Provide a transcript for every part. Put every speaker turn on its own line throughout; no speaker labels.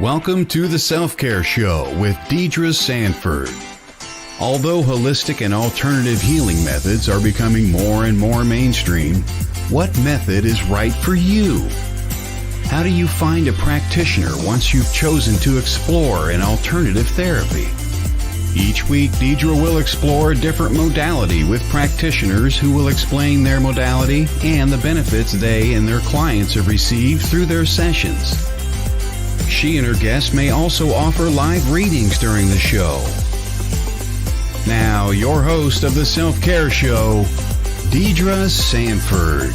Welcome to the Self-Care Show with Deidre Sanford. Although holistic and alternative healing methods are becoming more and more mainstream, what method is right for you? How do you find a practitioner once you've chosen to explore an alternative therapy? Each week, Deidre will explore a different modality with practitioners who will explain their modality and the benefits they and their clients have received through their sessions. She and her guests may also offer live readings during the show. Now, your host of the Self-Care Show, Deidre Sanford.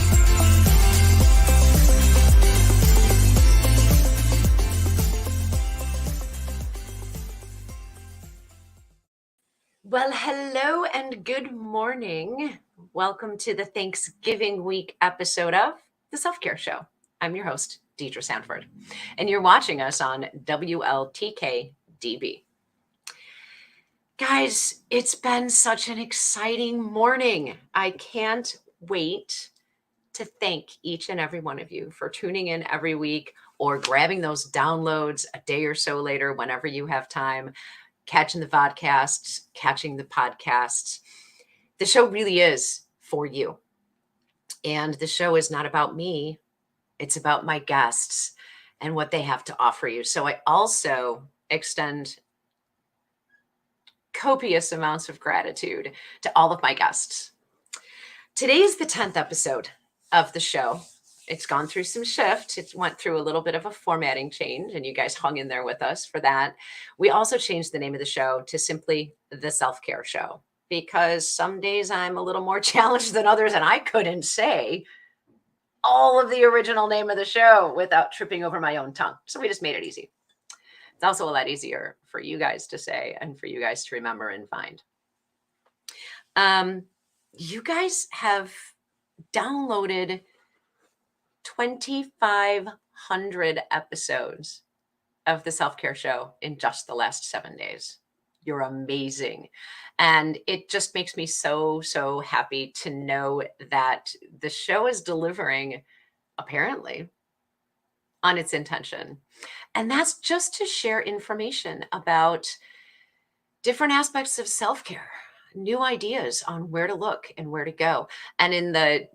Well, hello and good morning. Welcome to the Thanksgiving week episode of the Self-Care Show. I'm your host, Deidre Sanford, and you're watching us on WLTK-DB. Guys, it's been such an exciting morning. I can't wait to thank each and every one of you for tuning in every week or grabbing those downloads a day or so later whenever you have time, catching the podcasts, catching the podcasts. The show really is for you. And the show is not about me. It's about my guests and what they have to offer you. So I also extend copious amounts of gratitude to all of my guests. Today is the 10th episode of the show. It's gone through some shift. It went through a little bit of a formatting change, and you guys hung in there with us for that. We also changed the name of the show to simply The Self-Care Show, because some days I'm a little more challenged than others, and I couldn't say all of the original name of the show without tripping over my own tongue. So we just made it easy. It's also a lot easier for you guys to say and for you guys to remember and find. You guys have downloaded 2,500 episodes of the Self-Care Show in just the last 7 days. You're amazing. And it just makes me so, so happy to know that the show is delivering, apparently, on its intention. And that's just to share information about different aspects of self-care, new ideas on where to look and where to go. And in the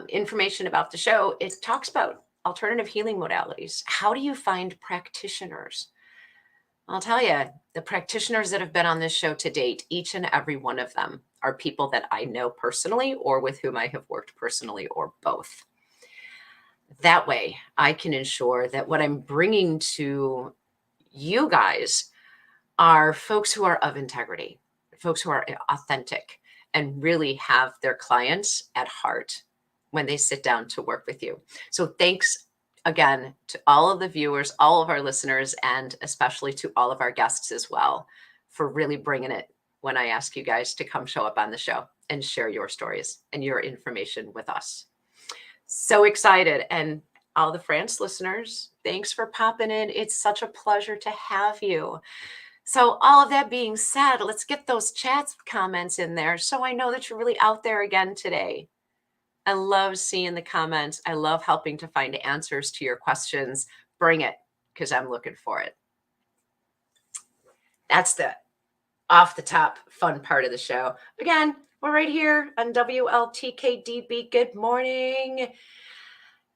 information about the show, it talks about alternative healing modalities. How do you find practitioners? I'll tell you, the practitioners that have been on this show to date, each and every one of them are people that I know personally or with whom I have worked personally or both. That way, I can ensure that what I'm bringing to you guys are folks who are of integrity, folks who are authentic and really have their clients at heart when they sit down to work with you. So thanks again to all of the viewers, all of our listeners, and especially to all of our guests as well for really bringing it when I ask you guys to come show up on the show and share your stories and your information with us. So excited. And all the France listeners, thanks for popping in. It's such a pleasure to have you. So all of that being said, let's get those chats comments in there so I know that you're really out there again today. I love seeing the comments. I love helping to find answers to your questions. Bring it, because I'm looking for it. That's the off the top fun part of the show. Again, we're right here on WLTK-DB. Good morning.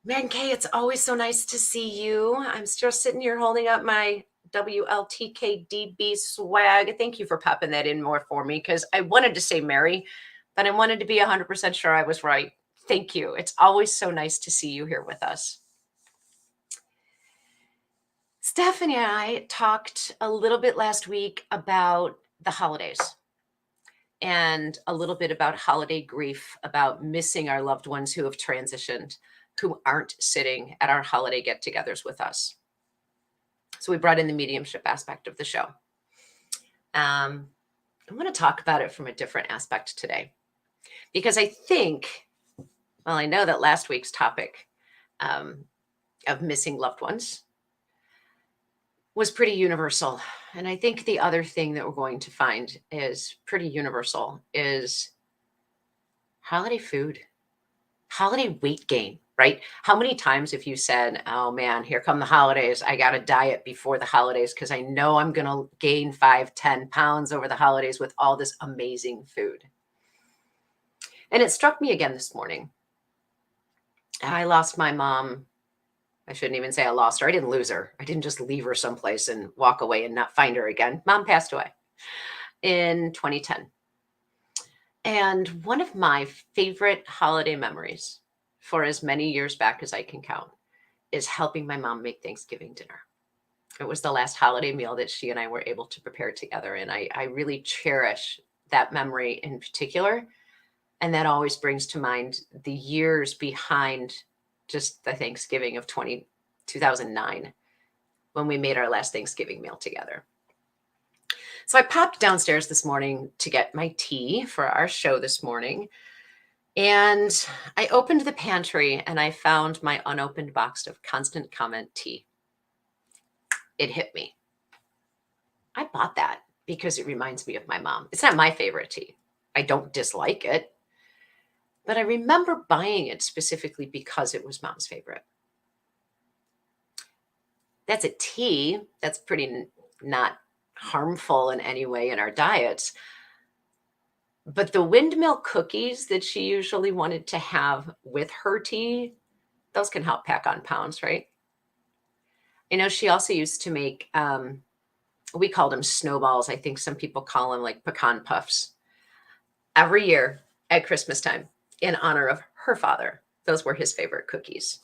Man, Kay, it's always so nice to see you. I'm still sitting here holding up my WLTK-DB swag. Thank you for popping that in more for me, because I wanted to say Mary, but I wanted to be 100% sure I was right. Thank you. It's always so nice to see you here with us. Stephanie and I talked a little bit last week about the holidays and a little bit about holiday grief, about missing our loved ones who have transitioned, who aren't sitting at our holiday get-togethers with us. So we brought in the mediumship aspect of the show. I'm going to talk about it from a different aspect today, because I think, well, I know that last week's topic of missing loved ones was pretty universal. And I think the other thing that we're going to find is pretty universal is holiday food, holiday weight gain. right? How many times have you said, oh man, here come the holidays. I got to diet before the holidays because I know I'm going to gain 5-10 pounds over the holidays with all this amazing food. And it struck me again this morning. I lost my mom. I shouldn't even say I lost her. I didn't lose her. I didn't just leave her someplace and walk away and not find her again. Mom passed away in 2010. And one of my favorite holiday memories for as many years back as I can count is helping my mom make Thanksgiving dinner. It was the last holiday meal that she and I were able to prepare together. And I really cherish that memory in particular. And that always brings to mind the years behind just the Thanksgiving of 2009 when we made our last Thanksgiving meal together. So I popped downstairs this morning to get my tea for our show this morning. And I opened the pantry and I found my unopened box of Constant Comment tea. It hit me. I bought that because it reminds me of my mom. It's not my favorite tea. I don't dislike it. But I remember buying it specifically because it was mom's favorite. That's a tea that's pretty not harmful in any way in our diets. But the windmill cookies that she usually wanted to have with her tea, those can help pack on pounds, right? You know, she also used to make, we called them snowballs. I think some people call them like pecan puffs. Every year at Christmas time in honor of her father. Those were his favorite cookies.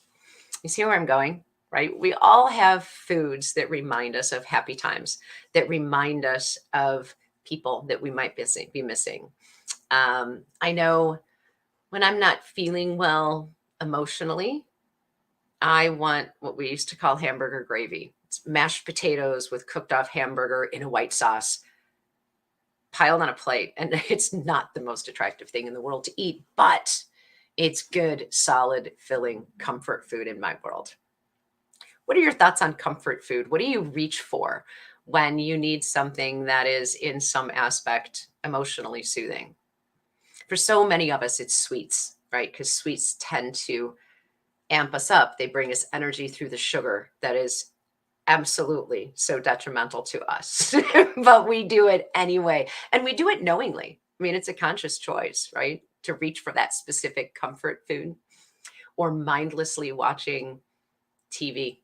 You see where I'm going? Right? We all have foods that remind us of happy times, that remind us of people that we might be missing. I know when I'm not feeling well emotionally, I want what we used to call hamburger gravy. It's mashed potatoes with cooked off hamburger in a white sauce piled on a plate. And it's not the most attractive thing in the world to eat, but it's good, solid, filling comfort food in my world. What are your thoughts on comfort food? What do you reach for when you need something that is in some aspect emotionally soothing? For so many of us, it's sweets, right? Because sweets tend to amp us up. They bring us energy through the sugar that is absolutely so detrimental to us. But we do it anyway. And we do it knowingly. I mean, it's a conscious choice, right? To reach for that specific comfort food or mindlessly watching TV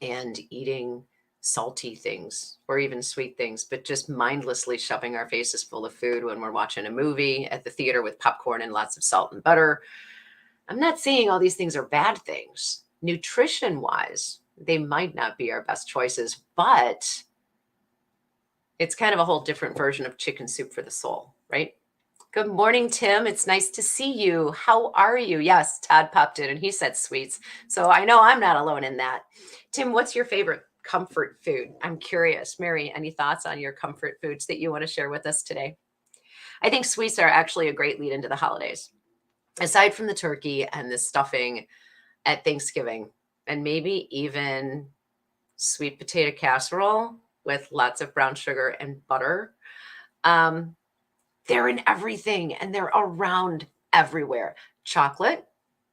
and eating salty things or even sweet things, but just mindlessly shoving our faces full of food when we're watching a movie at the theater with popcorn and lots of salt and butter. I'm not saying all these things are bad things. Nutrition wise, they might not be our best choices, but it's kind of a whole different version of chicken soup for the soul, right? Good morning, Tim. It's nice to see you. How are you? Yes, Todd popped in and he said sweets. So I know I'm not alone in that. Tim, what's your favorite comfort food? I'm curious. Mary, any thoughts on your comfort foods that you want to share with us today? I think sweets are actually a great lead into the holidays. Aside from the turkey and the stuffing at Thanksgiving, and maybe even sweet potato casserole with lots of brown sugar and butter. They're in everything and they're around everywhere. Chocolate,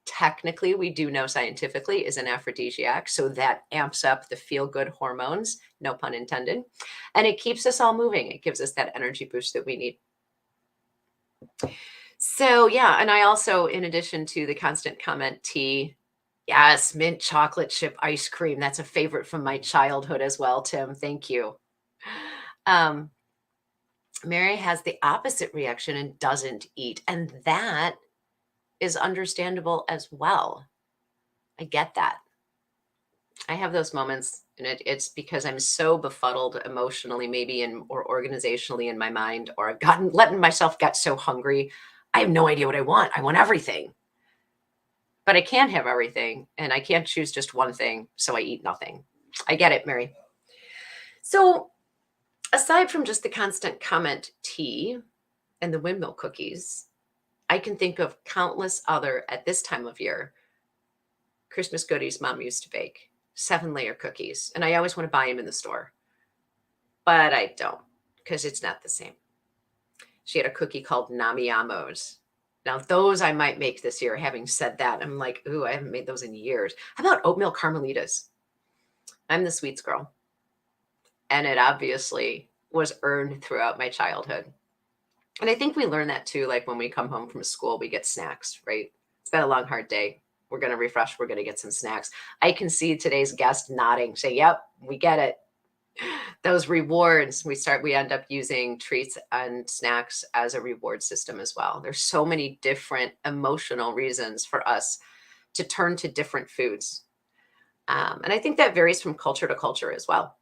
technically, we do know scientifically, is an aphrodisiac. So that amps up the feel-good hormones, no pun intended. And it keeps us all moving. It gives us that energy boost that we need. So yeah, and I also, in addition to the Constant Comment tea, yes, mint chocolate chip ice cream. That's a favorite from my childhood as well, Tim. Thank you. Mary has the opposite reaction and doesn't eat. And that is understandable as well. I get that. I have those moments, and it's because I'm so befuddled emotionally, maybe or organizationally in my mind, or I've letting myself get so hungry. I have no idea what I want. I want everything. But I can't have everything, and I can't choose just one thing, so I eat nothing. I get it, Mary. So aside from just the Constant Comment tea and the windmill cookies, I can think of countless other, at this time of year, Christmas goodies Mom used to bake, 7-layer cookies. And I always want to buy them in the store, but I don't because it's not the same. She had a cookie called Nami Amos. Now, those I might make this year. Having said that, I'm like, ooh, I haven't made those in years. How about oatmeal carmelitas? I'm the sweets girl. And it obviously was earned throughout my childhood. And I think we learn that too. Like when we come home from school, we get snacks, right? It's been a long, hard day. We're going to refresh. We're going to get some snacks. I can see today's guest nodding, say, yep, we get it. Those rewards, we end up using treats and snacks as a reward system as well. There's so many different emotional reasons for us to turn to different foods. And I think that varies from culture to culture as well.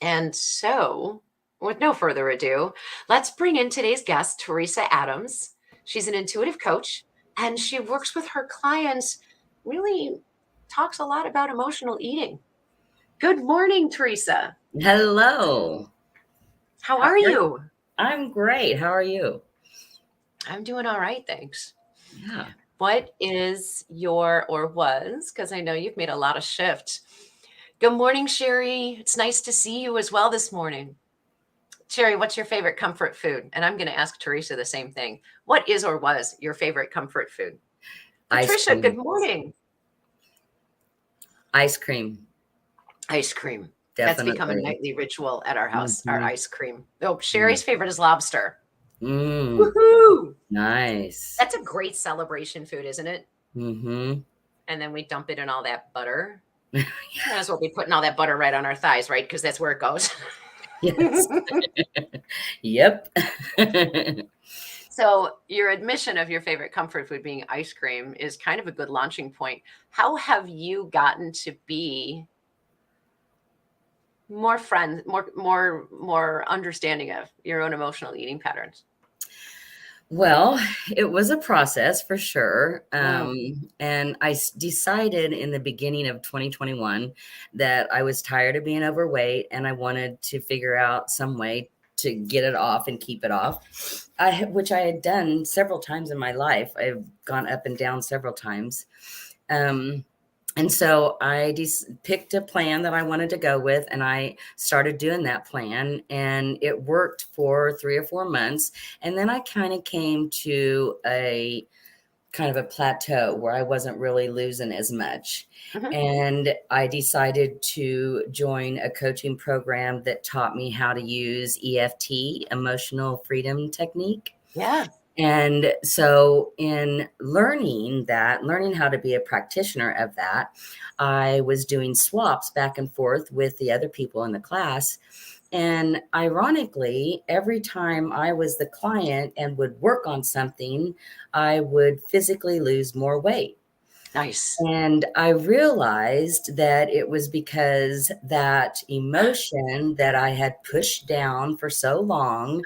And so, with no further ado, let's bring in today's guest, Teresa Adams. She's an intuitive coach and she works with her clients, really talks a lot about emotional eating. Good morning, Teresa.
Hello.
How are you?
I'm great. How are you?
I'm doing all right, thanks.
Yeah.
What is your, or was, because I know you've made a lot of shifts. Good morning, Sherry. It's nice to see you as well this morning. Sherry, what's your favorite comfort food? And I'm going to ask Teresa the same thing. What is or was your favorite comfort food? Patricia, good morning.
Ice cream.
Ice cream.
Definitely.
That's become a nightly ritual at our house, our ice cream. Oh,
Mm-hmm.
Sherry's favorite is lobster.
Woohoo! Nice.
That's a great celebration food, isn't it?
Mm-hmm.
And then we dump it in all that butter. Might as well be putting all that butter right on our thighs, right? Because that's where it goes.
Yes. Yep.
So your admission of your favorite comfort food being ice cream is kind of a good launching point. How have you gotten to be more friends, more understanding of your own emotional eating patterns?
Well, it was a process for sure. And I decided in the beginning of 2021 that I was tired of being overweight and I wanted to figure out some way to get it off and keep it off, which I had done several times in my life. I've gone up and down several times. And so I picked a plan that I wanted to go with, and I started doing that plan, and it worked for 3 or 4 months. And then I kind of came to a kind of a plateau where I wasn't really losing as much.
Mm-hmm.
And I decided to join a coaching program that taught me how to use EFT, emotional freedom technique.
Yeah.
And so in learning how to be a practitioner of that, I was doing swaps back and forth with the other people in the class. And ironically, every time I was the client and would work on something, I would physically lose more weight.
Nice.
And I realized that it was because that emotion that I had pushed down for so long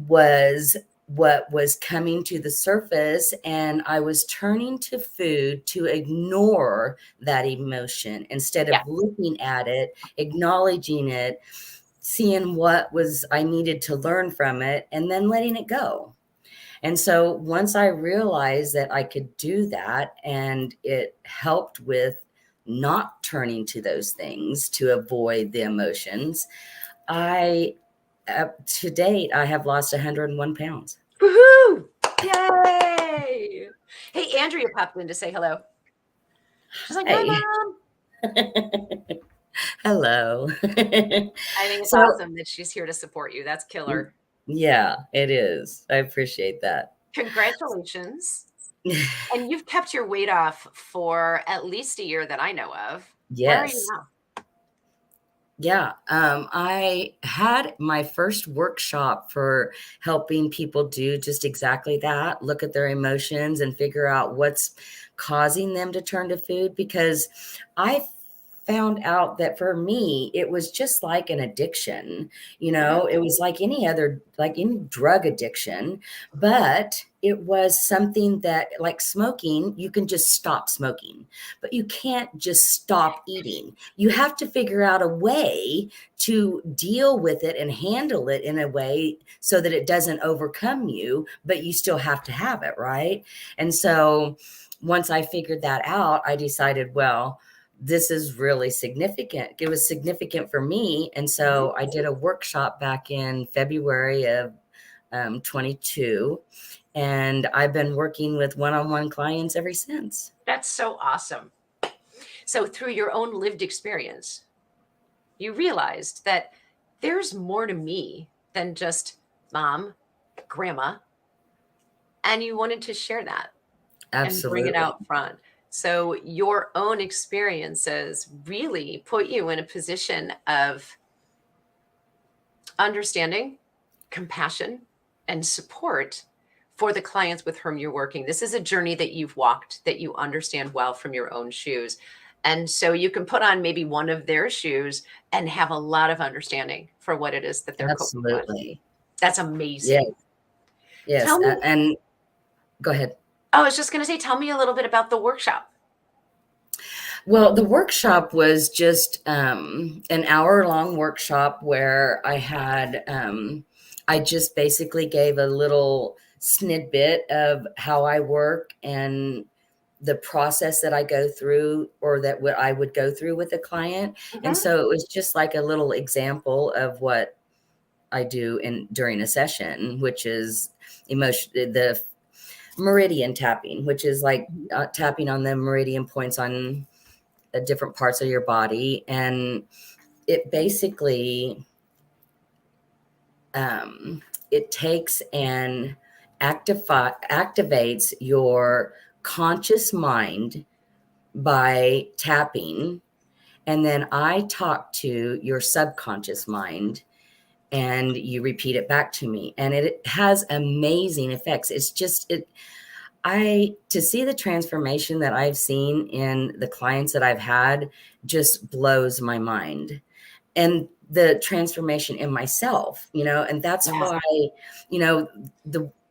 was what was coming to the surface, and I was turning to food to ignore that emotion instead of looking at it, acknowledging it, seeing what was I needed to learn from it, and then letting it go. And so once I realized that I could do that, and it helped with not turning to those things to avoid the emotions, to date, I have lost 101 pounds.
Woohoo! Yay! Hey, Andrea popped in to say hello. She's like, hi, Mom.
Hello.
I think it's awesome that she's here to support you. That's killer.
Yeah, it is. I appreciate that.
Congratulations. And you've kept your weight off for at least a year that I know of.
Yes.
Where are you now?
Yeah. I had my first workshop for helping people do just exactly that, look at their emotions and figure out what's causing them to turn to food, because I found out that for me, it was just like an addiction. It was like any drug addiction, but it was something that, like smoking, you can just stop smoking, but you can't just stop eating. You have to figure out a way to deal with it and handle it in a way so that it doesn't overcome you, but you still have to have it, right? And so once I figured that out, I decided, well, this is really significant. It was significant for me. And so I did a workshop back in February of 22. And I've been working with one-on-one clients ever since.
That's so awesome. So through your own lived experience, you realized that there's more to me than just mom, grandma, and you wanted to share that and bring it
Absolutely.
out front. So your own experiences really put you in a position of understanding, compassion, and support for the clients with whom you're working. This is a journey that you've walked, that you understand well from your own shoes. And so you can put on maybe one of their shoes and have a lot of understanding for what it is that they're coping with.
Absolutely.
That's
Yes.
amazing.
Yes.
Tell me,
And go ahead.
I was just going to say, tell me a little bit about the workshop.
Well, the workshop was just an hour-long workshop where I just basically gave a little snippet of how I work and the process that I go through, or that what I would go through with a client. And
Mhm.
so it was just like a little example of what I do during a session, which is the meridian tapping, which is like tapping on the meridian points on different parts of your body. And it basically, it takes and activates your conscious mind by tapping. And then I talk to your subconscious mind and you repeat it back to me. And it has amazing effects. It's just, to see the transformation that I've seen in the clients that I've had just blows my mind. And the transformation in myself, and that's
Yeah.
why, you know,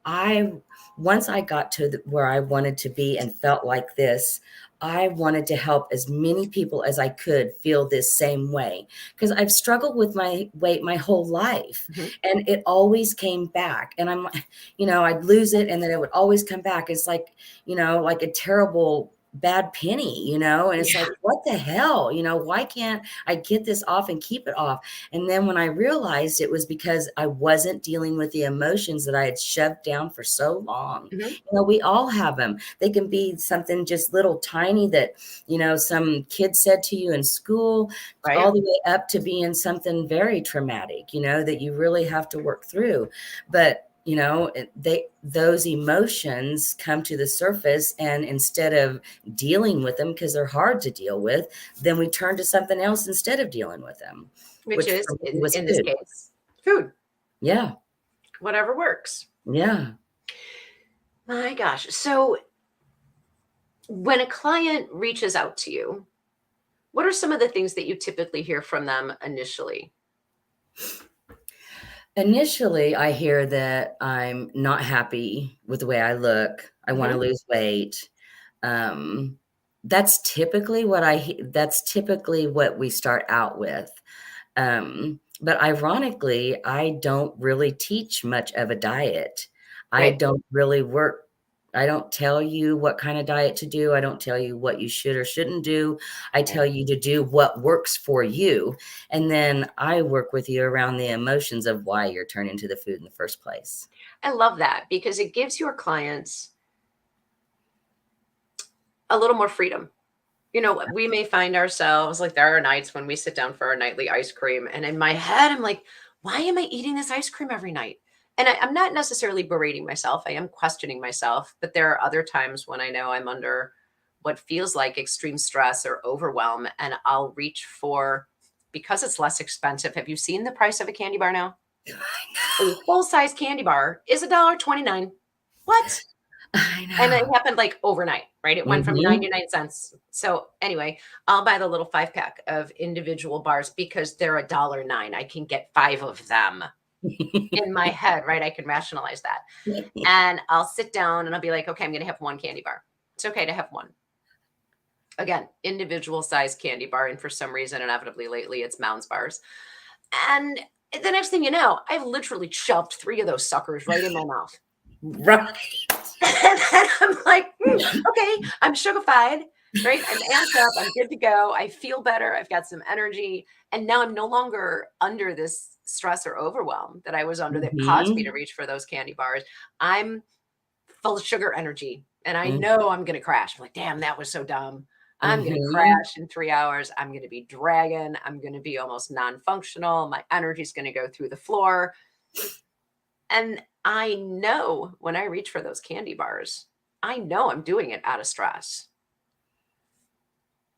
I once I got to where I wanted to be and felt like this, I wanted to help as many people as I could feel this same way, because I've struggled with my weight my whole life,
Mhm.
and it always came back. And I'd lose it and then it would always come back. It's like, like a terrible bad penny, and it's
Yeah.
like, what the hell, why can't I get this off and keep it off? And then when I realized it was because I wasn't dealing with the emotions that I had shoved down for so long.
Mhm.
We all have them. They can be something just little tiny that, some kid said to you in school,
Right.
all the way up to being something very traumatic, that you really have to work through. But those emotions come to the surface, and instead of dealing with them, because they're hard to deal with, then we turn to something else instead of dealing with them,
Which
which
is,
for me was
in this
food.
case, food,
Yeah.
whatever works.
Yeah.
My gosh. So when a client reaches out to you, what are some of the things that you typically hear from them initially?
Initially, I hear that I'm not happy with the way I look. I want to
Mhm.
lose weight. Um, that's typically what we start out with. But ironically, I don't really teach much of a diet. I
Right.
don't really work. I don't tell you what kind of diet to do. I don't tell you what you should or shouldn't do. I
Right.
tell you to do what works for you. And then I work with you around the emotions of why you're turning to the food in the first place.
I love that because it gives your clients a little more freedom. We may find ourselves like there are nights when we sit down for our nightly ice cream, and in my head, I'm like, why am I eating this ice cream every night? And I'm not necessarily berating myself. I am questioning myself, but there are other times when I know I'm under what feels like extreme stress or overwhelm, and I'll reach for, because it's less expensive. Have you seen the price of a candy bar now? A full size candy bar is $1.29. What?
I
And it
know.
happened like overnight, right? It went from
Mhm.
99 cents. So anyway, I'll buy the little 5-pack of individual bars because they're $1.09. I can get 5 of them in my head, right? I can rationalize that. And I'll sit down and I'll be like, okay, I'm going to have one candy bar. It's okay to have one. Again, individual size candy bar. And for some reason, inevitably lately, it's Mounds bars. And the next thing you know, I've literally shoved 3 of those suckers right in my mouth.
Right.
And then I'm like, okay, I'm sugarified, right? I'm amped up. I'm good to go. I feel better. I've got some energy. And now I'm no longer under this stress or overwhelm that I was under that caused me to
Mhm.
reach for those candy bars. I'm full of sugar energy. And I
Mm.
know I'm going to crash. I'm like, damn, that was so dumb. I'm going to
Mhm.
crash in 3 hours. I'm going to be dragging. I'm going to be almost non-functional. My energy is going to go through the floor. And I know when I reach for those candy bars, I know I'm doing it out of stress.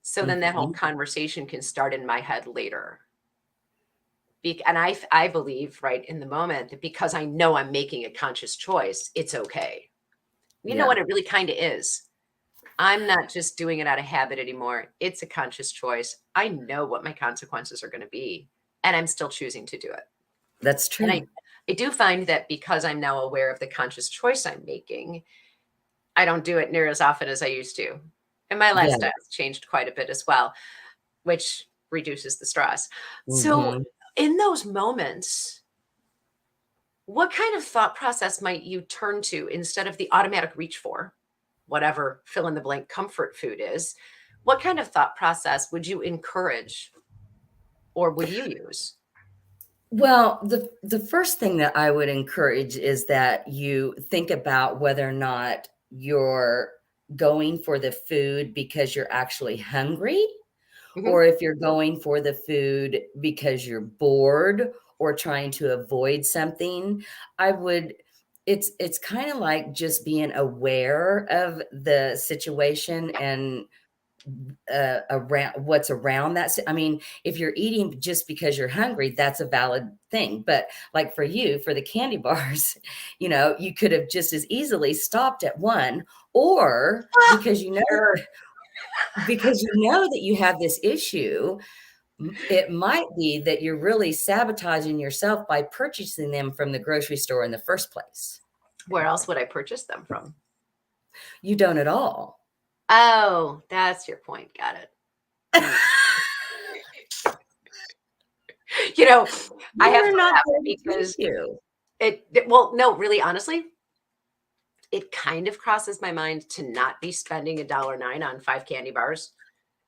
So then that whole
Mhm.
conversation can start in my head later. And I believe right in the moment that because I know I'm making a conscious choice, it's okay. You know
Yeah.
what it really kind of is? I'm not just doing it out of habit anymore. It's a conscious choice. I know what my consequences are going to be, and I'm still choosing to do it.
That's
And
true.
I do find that because I'm now aware of the conscious choice I'm making, I don't do it near as often as I used to. And my
Yeah.
lifestyle's changed quite a bit as well, which reduces the stress. So
Mhm.
in those moments, what kind of thought process might you turn to instead of the automatic reach for whatever fill in the blank comfort food is? What kind of thought process would you encourage or would you use?
Well, the first thing that I would encourage is that you think about whether or not you're going for the food because you're actually hungry,
Mhm.
or if you're going for the food because you're bored or trying to avoid something. I would it's kind of like just being aware of the situation and around what's around that. I mean, if you're eating just because you're hungry, that's a valid thing. But like for you, for the candy bars, you could have just as easily stopped at one, or
Ah, sure.
because you know that you have this issue, it might be that you're really sabotaging yourself by purchasing them from the grocery store in the first place.
Where else would I purchase them from?
You don't at all.
Oh, that's your point. Got it. Mm. You know, I have
They're
to
not
laugh
there to tempt
because
you.
well, no, really, honestly, it kind of crosses my mind to not be spending $1.09 on 5 candy bars.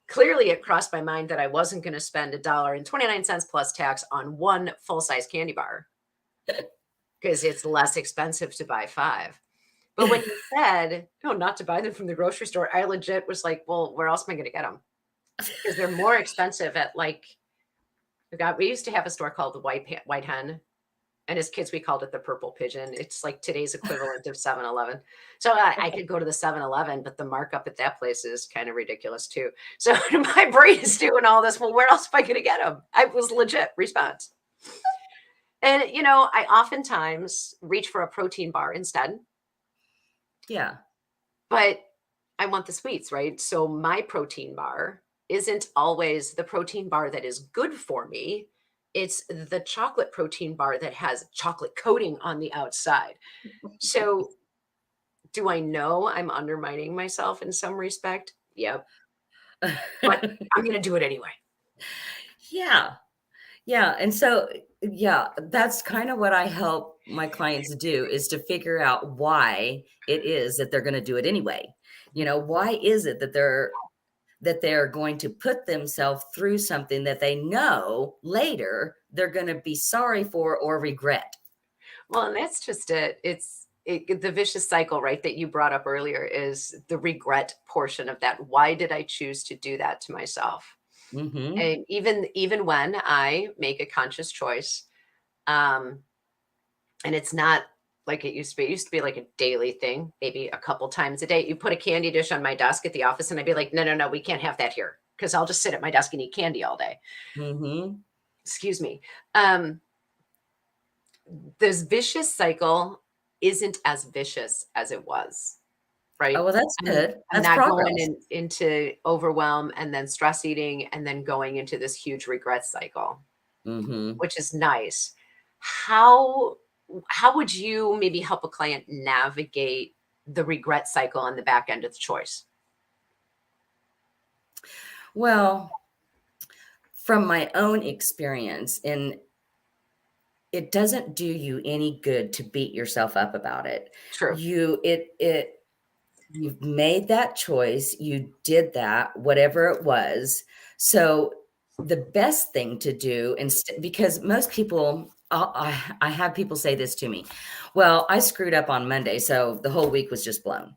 Clearly, it crossed my mind that I wasn't going to spend $1.29 plus tax on one full-size candy bar because it's less expensive to buy 5. But when you said, "No, not to buy them from the grocery store," I legit was like, "Well, where else am I gonna get them? Because they're more expensive at, like we used to have a store called the White Hen, and as kids, we called it the Purple Pigeon. It's like today's equivalent of 7-Eleven. So I could go to the 7-Eleven, but the markup at that place is kind of ridiculous too. So my brain is doing all this. Well, where else am I going to get them? I was legit response. And, I oftentimes reach for a protein bar instead,
Yeah.
but I want the sweets, right? So my protein bar isn't always the protein bar that is good for me. It's the chocolate protein bar that has chocolate coating on the outside. So do I know I'm undermining myself in some respect? Yep. But I'm going to do it anyway.
Yeah. Yeah, and so yeah, that's kind of what I help my clients do, is to figure out why it is that they're gonna do it anyway. Why is it that they're going to put themselves through something that they know later they're gonna be sorry for or regret?
Well, and that's just it. The vicious cycle, right? That you brought up earlier is the regret portion of that. Why did I choose to do that to myself?
Mhm.
And even when I make a conscious choice, um, and it's not like it used to be. It used to be like a daily thing, maybe a couple times a day. You put a candy dish on my desk at the office, and I'd be like, no, no, no, we can't have that here because I'll just sit at my desk and eat candy all day.
Mhm.
Excuse me. Um, this vicious cycle isn't as vicious as it was,
Oh,
right?
well, that's good.
I'm
That's
not going
progress.
into overwhelm and then stress eating and then going into this huge regret cycle,
Mhm.
which is nice. How how would you maybe help a client navigate the regret cycle on the back end of the choice?
Well, from my own experience, and it doesn't do you any good to beat yourself up about it.
True.
You've made that choice, you did that, whatever it was. So the best thing to do, instead, because most people I have people say this to me. Well, I screwed up on Monday, so the whole week was just blown.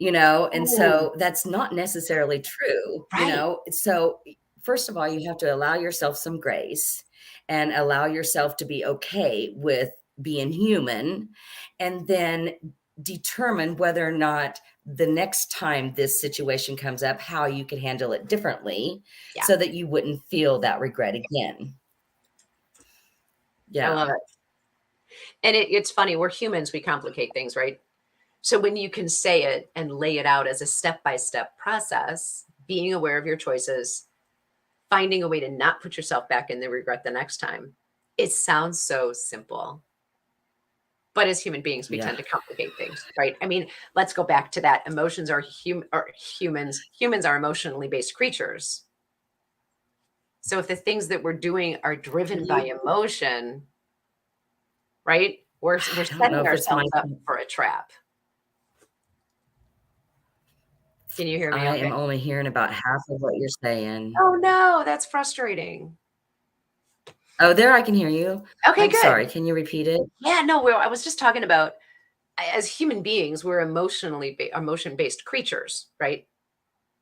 And
Oh,
so that's not necessarily true.
right.
So first of all, you have to allow yourself some grace and allow yourself to be okay with being human, and then determine whether or not the next time this situation comes up, how you could handle it differently
Yeah,
so that you wouldn't feel that regret again.
I
Yeah.
love it. And it's funny, we're humans, we complicate things, right? So when you can say it and lay it out as a step-by-step process, being aware of your choices, finding a way to not put yourself back in the regret the next time, it sounds so simple. But as human beings, we
Yeah.
tend to complicate things, right? I mean, let's go back to that. Emotions are humans. Humans are emotionally based creatures. So if the things that we're doing are driven by
You,
emotion, right? We're
I don't know
setting
if it's my,
ourselves up for a trap. Can you hear me
I am
okay?
only hearing about half of what you're saying.
Oh no, that's frustrating.
Oh, there I can hear you.
Okay,
I'm
good.
sorry. Can you repeat it?
Yeah, no, I was just talking about as human beings, we're emotion based creatures, right?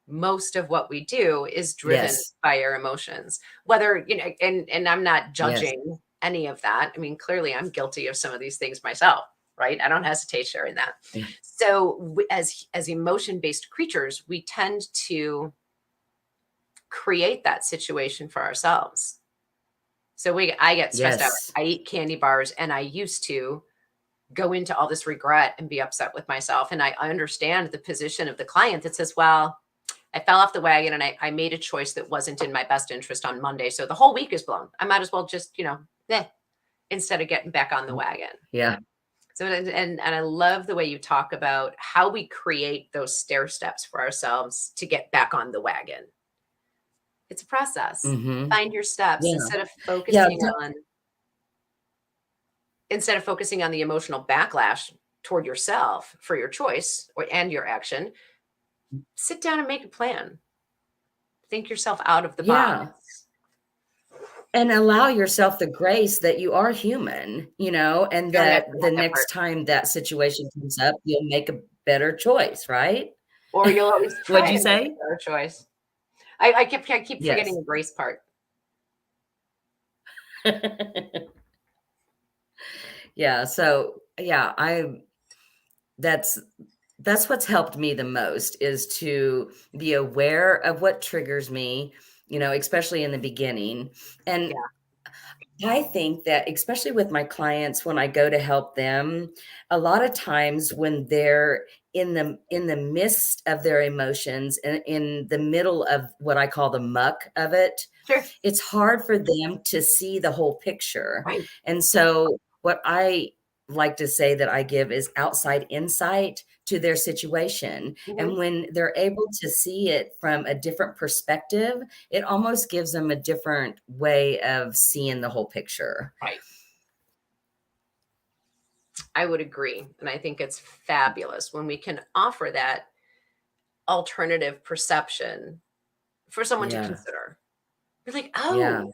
Most of what we do is driven
Yes.
by our emotions. Whether, and I'm not
Yes.
judging any of that. I mean, clearly I'm guilty of some of these things myself, right? I don't hesitate sharing that.
Yeah.
So as emotion based creatures, we tend to create that situation for ourselves. So I get stressed out.
Yes.
I eat candy bars, and I used to go into all this regret and be upset with myself. And I understand the position of the client that says, well, I fell off the wagon and I made a choice that wasn't in my best interest on Monday. So the whole week is blown. I might as well just, instead of getting back on the wagon.
Yeah.
So, and I love the way you talk about how we create those stair steps for ourselves to get back on the wagon. It's a process.
Mm-hmm.
Find your steps
Yeah. Yeah.
instead of focusing on the emotional backlash toward yourself for your choice and your action. Sit down and make a plan. Think yourself out of the box.
Yeah. And allow yourself the grace that you are human, and
Oh, yeah, I
that the
forgot that part.
next time that situation comes up, you'll make a better choice, right?
Or you'll at least
What'd
try
you
to make a
say?
better choice. I keep forgetting
Yes.
the grace part.
Yeah. So yeah, that's that's what's helped me the most, is to be aware of what triggers me, especially in the beginning. And
Yeah.
I think that especially with my clients, when I go to help them, a lot of times when they're in the midst of their emotions and in the middle of what I call the muck of it,
Sure.
it's hard for them to see the whole picture.
Right.
And so what I like to say that I give is outside insight to their situation.
Mhm.
And when they're able to see it from a different perspective, it almost gives them a different way of seeing the whole picture.
Right. I would agree. And I think it's fabulous when we can offer that alternative perception for someone to
Yeah.
consider. You're like,
Yeah.
oh,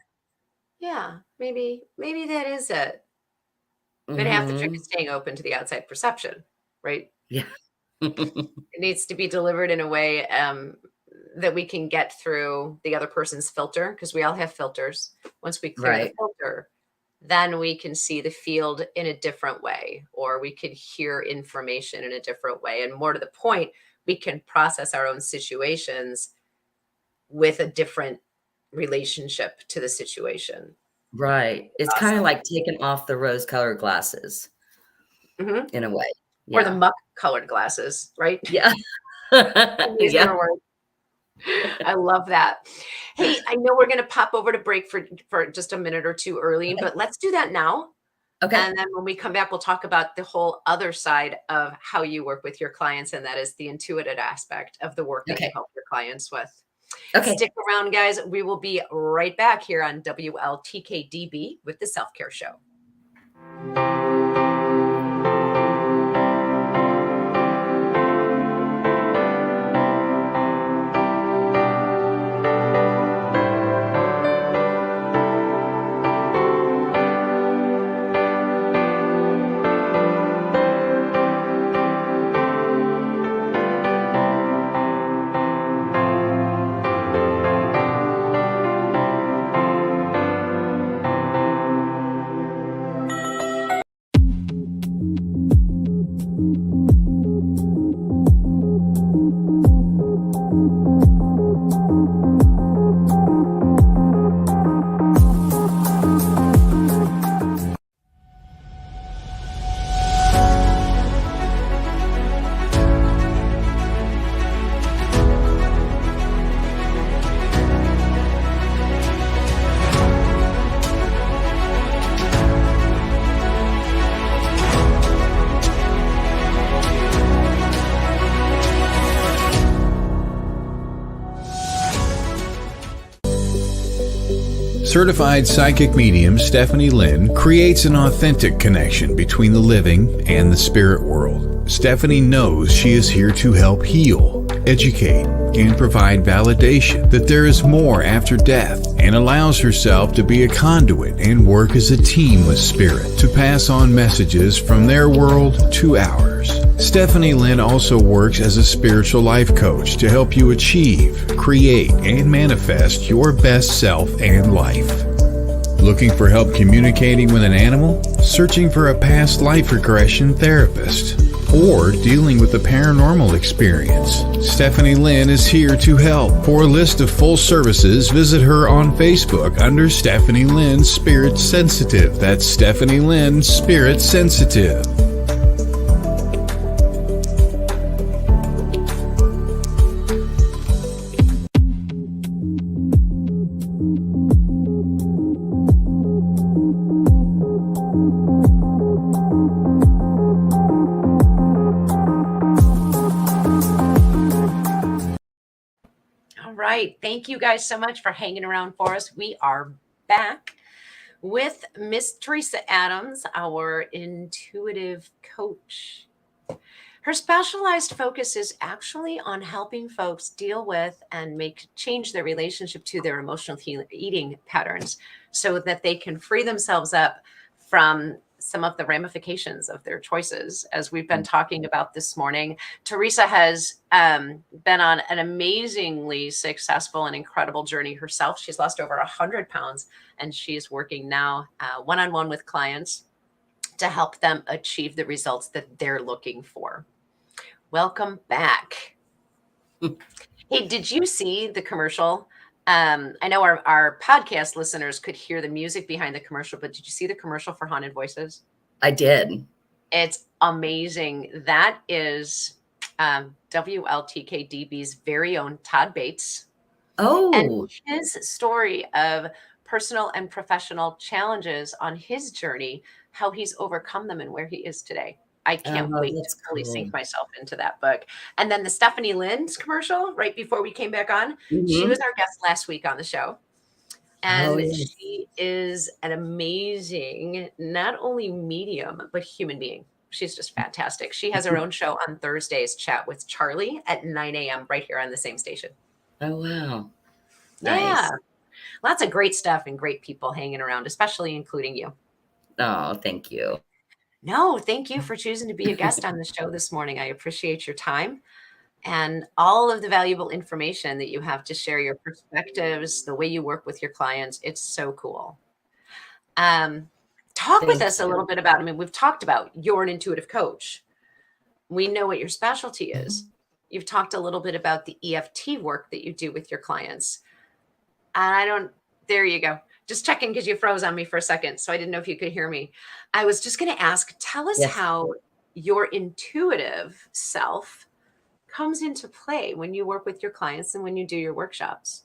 yeah, maybe that is it. But half the trick is
Mhm.
staying open to the outside perception, right?
Yeah.
It needs to be delivered in a way that we can get through the other person's filter, because we all have filters. Once we clear the
Right.
filter, then we can see the field in a different way, or we can hear information in a different way. And more to the point, we can process our own situations with a different relationship to the situation.
Right. It's
Awesome.
kinda like taking off the rose-colored glasses
Mhm.
in a way.
Or the
Yeah.
muck colored glasses, right?
Yeah.
Easier
Yeah.
word. I love that. Hey, I know we're going to pop over to break for just a minute or two early,
Okay.
but let's do that now.
Okay.
And then when we come back, we'll talk about the whole other side of how you work with your clients, and that is the intuitive aspect of the work that you
Okay.
help your clients with.
Okay.
Stick around, guys. We will be right back here on WLTK-DB with the Self Care Show.
Certified psychic medium Stephanie Lynn creates an authentic connection between the living and the spirit world. Stephanie knows she is here to help heal, educate, and provide validation that there is more after death, and allows herself to be a conduit and work as a team with spirit to pass on messages from their world to ours. Stephanie Lynn also works as a spiritual life coach to help you achieve, create, and manifest your best self and life. Looking for help communicating with an animal? Searching for a past life regression therapist? Or dealing with a paranormal experience? Stephanie Lynn is here to help. For a list of full services, visit her on Facebook under Stephanie Lynn Spirit Sensitive. That's Stephanie Lynn Spirit Sensitive.
Right. Thank you guys so much for hanging around for us. We are back with Miss Teresa Adams, our intuitive coach. Her specialized focus is actually on helping folks deal with and change their relationship to their emotional eating patterns so that they can free themselves up from some of the ramifications of their choices. As we've been talking about this morning, Teresa has been on an amazingly successful and incredible journey herself. She's lost over 100 pounds, and she's working now one-on-one with clients to help them achieve the results that they're looking for. Welcome back. Hey, did you see the commercial? I know our podcast listeners could hear the music behind the commercial, but did you see the commercial for Haunted Voices?
I did.
It's amazing. That is WLTK-DB's very own Todd Bates.
Oh.
And his story of personal and professional challenges on his journey, how he's overcome them and where he is today. I can't wait to fully sink myself into that book. And then the Stephanie Lynn's commercial right before we came back on, she was our guest last week on the show. And she is an amazing, not only medium, but human being. She's just fantastic. She has her own show on Thursdays, Chat with Charlie at 9 a.m. right here on the same station.
Oh, wow.
Yeah.
Nice.
Lots of great stuff and great people hanging around, especially including you.
Oh, thank you.
No, thank you for choosing to be a guest on the show this morning. I appreciate your time and all of the valuable information that you have to share, your perspectives, the way you work with your clients. It's so cool. Talk with us a little bit about, we've talked about you're an intuitive coach. We know what your specialty is. You've talked a little bit about the EFT work that you do with your clients. And there you go. Just checking because you froze on me for a second. So I didn't know if you could hear me. I was just going to ask, tell us how your intuitive self comes into play when you work with your clients and when you do your workshops.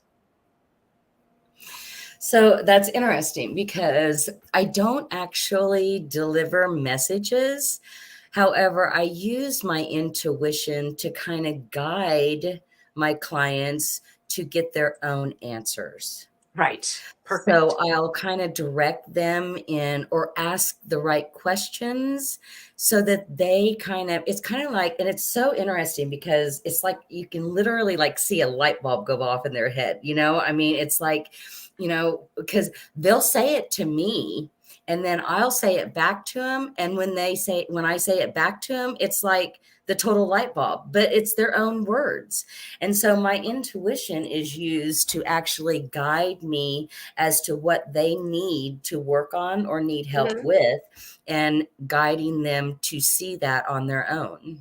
So that's interesting because I don't actually deliver messages. However, I use my intuition to kind of guide my clients to get their own answers.
Right. Perfect.
So I'll kind of direct them in or ask the right questions so that they it's kind of like, and it's so interesting because it's like you can literally like see a light bulb go off in their head. It's like, because they'll say it to me and then I'll say it back to them. And when I say it back to them, it's like the total light bulb, but it's their own words. And so my intuition is used to actually guide me as to what they need to work on or need help with, and guiding them to see that on their own.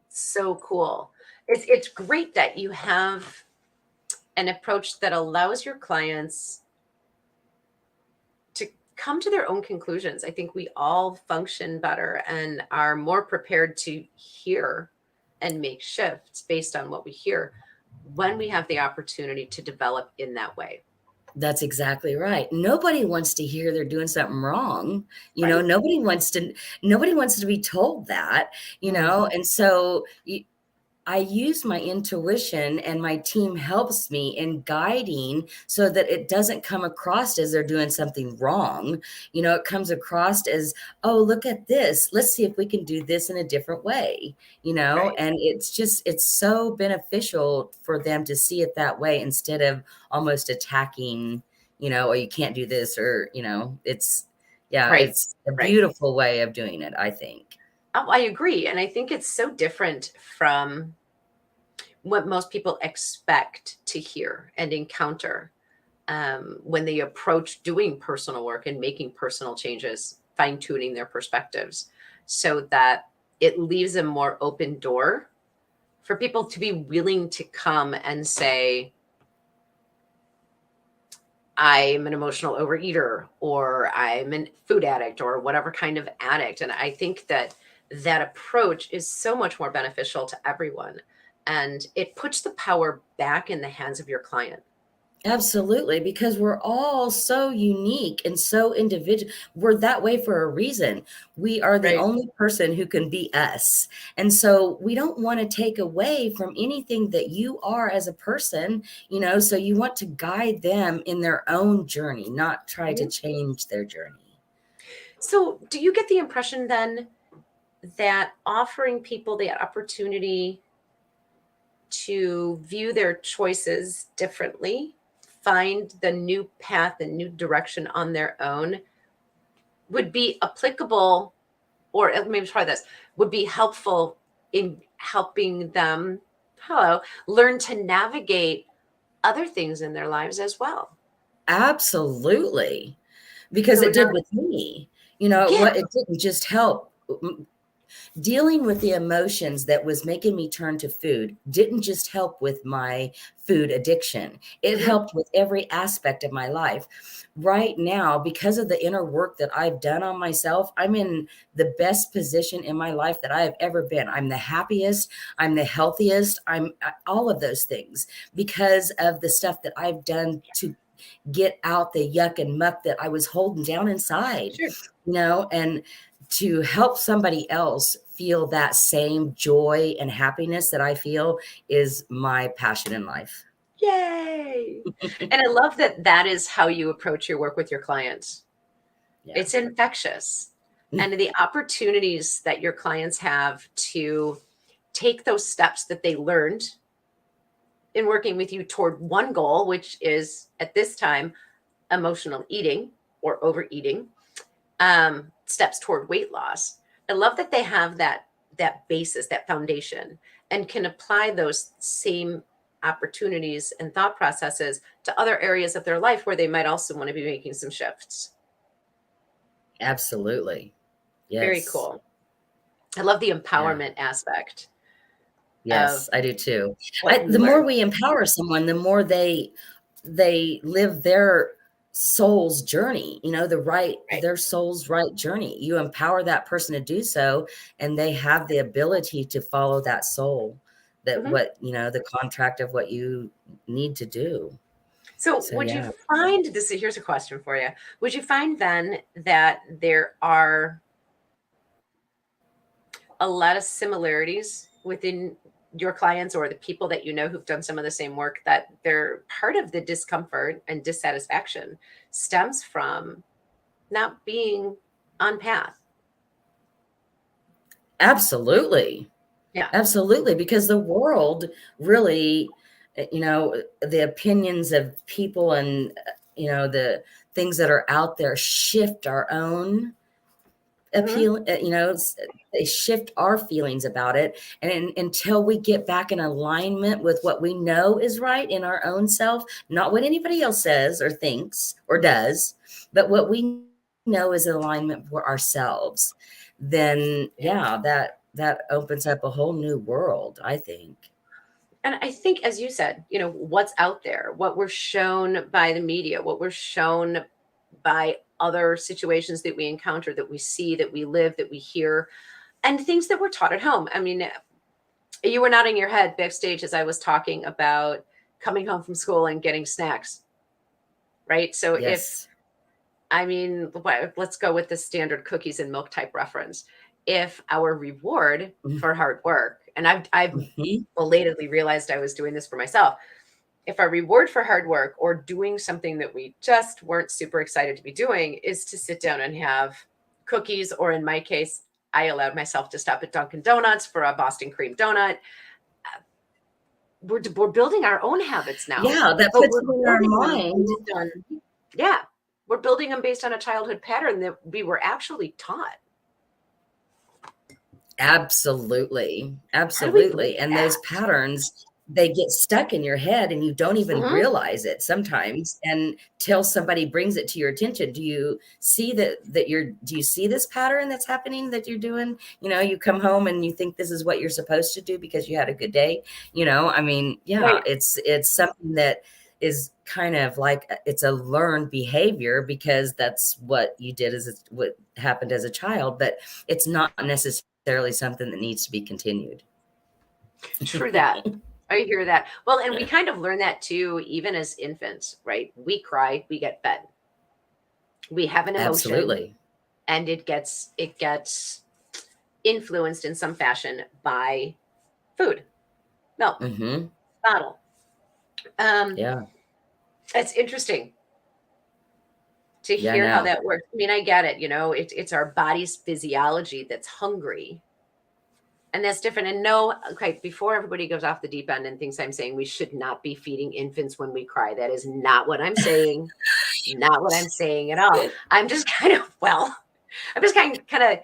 So cool. It's great that you have an approach that allows your clients to come to their own conclusions. I think we all function better and are more prepared to hear and make shifts based on what we hear when we have the opportunity to develop in that way.
That's exactly right. Nobody wants to hear they're doing something wrong. Nobody wants to be told that, and so I use my intuition, and my team helps me in guiding so that it doesn't come across as they're doing something wrong. It comes across as, oh, look at this. Let's see if we can do this in a different way,
Right.
and it's so beneficial for them to see it that way instead of almost attacking, or you can't do this, or, yeah,
Right.
it's a
Right.
beautiful way of doing it, I think.
Oh, I agree. And I think it's so different from what most people expect to hear and encounter when they approach doing personal work and making personal changes, fine tuning their perspectives so that it leaves a more open door for people to be willing to come and say, I'm an emotional overeater, or I'm a food addict, or whatever kind of addict. And I think that that approach is so much more beneficial to everyone. And it puts the power back in the hands of your client.
Absolutely, because we're all so unique and so individual. We're that way for a reason. We are the
Right.
only person who can be us. And so we don't want to take away from anything that you are as a person, so you want to guide them in their own journey, not try to
Mhm.
change their journey.
So, do you get the impression then that offering people the opportunity to view their choices differently, find the new path and new direction on their own, would be applicable, or maybe try this, would be helpful in helping them, learn to navigate other things in their lives as well?
Absolutely. Because
So,
it
not,
did with me.
yeah,
It didn't just help. Dealing with the emotions that was making me turn to food didn't just help with my food addiction. It
mhm,
helped with every aspect of my life. Right now, because of the inner work that I've done on myself, I'm in the best position in my life that I have ever been. I'm the happiest, I'm the healthiest, I'm all of those things because of the stuff that I've done to get out the yuck and muck that I was holding down inside,
sure.
and to help somebody else feel that same joy and happiness that I feel is my passion in life.
Yay. And I love that that is how you approach your work with your clients.
Yeah.
It's infectious. And the opportunities that your clients have to take those steps that they learned in working with you toward one goal, which is at this time emotional eating or overeating, steps toward weight loss. I love that they have that basis, that foundation, and can apply those same opportunities and thought processes to other areas of their life where they might also want to be making some shifts.
Absolutely.
Very
Yes.
cool. I love the
Yeah.
empowerment aspect of
Yes, I do too.
what you
The more
learn.
we empower someone, the more they live their soul's journey,
Right.
their soul's right journey. You empower that person to do so, and they have the ability to follow that soul, that
Mhm.
what, the contract of what you need to do.
So,
So
would you
yeah.
find this? Here's a question for you. Would you find then that there are a lot of similarities within your clients or the people that you know who've done some of the same work, that they're part of the discomfort and dissatisfaction stems from not being on path?
Absolutely.
Yeah.
Absolutely, because the world really, the opinions of people and, the things that are out there shift our own
Hmm.
appeal, they shift our feelings about it. And until we get back in alignment with what we know is right in our own self, not what anybody else says or thinks or does, but what we know is alignment for ourselves, then
Yeah.
yeah, that opens up a whole new world, I think.
And I think, as you said, what's out there, what we're shown by the media, what we're shown by other situations that we encounter, that we see, that we live, that we hear, and things that we're taught at home. I mean, you were nodding your head backstage as I was talking about coming home from school and getting snacks, right? So if,
Yes.
I mean, let's go with the standard cookies and milk type reference. If our reward
Mhm.
for hard work And I've
Mhm.
belatedly realized I was doing this for myself. If our reward for hard work or doing something that we just weren't super excited to be doing is to sit down and have cookies, or in my case, I allowed myself to stop at Dunkin' Donuts for a Boston cream donut. We're building our own habits now,
Yeah, that
but
puts
we're
it in our
building them
mind.
based on, yeah, we're building them based on a childhood pattern that we were actually taught.
Absolutely.
How do we break
Absolutely. And those
that?
patterns, they get stuck in your head and you don't even
Mhm.
realize it sometimes until somebody brings it to your attention. Do you see do you see this pattern that's happening that you're doing? You know, you come home and you think this is what you're supposed to do because you had a good day. You know, I mean, yeah,
Right.
it's something that is kind of like it's a learned behavior because that's what you did as what happened as a child, but it's not necessarily something that needs to be continued.
True that. I hear that. Well, and we kind of learn that too, even as infants, right? We cry, we get fed. We have an emotion,
Absolutely.
and it gets influenced in some fashion by food, milk,
Hmm.
bottle. Um,
Yeah.
it's interesting to
Yeah, I
hear how
know.
that works. I mean, I get it, it's our body's physiology that's hungry. And that's different. And no, okay, before everybody goes off the deep end and thinks I'm saying we should not be feeding infants when we cry. That is not what I'm saying. Not what I'm saying at all. I'm just kind of, well, I'm just kind of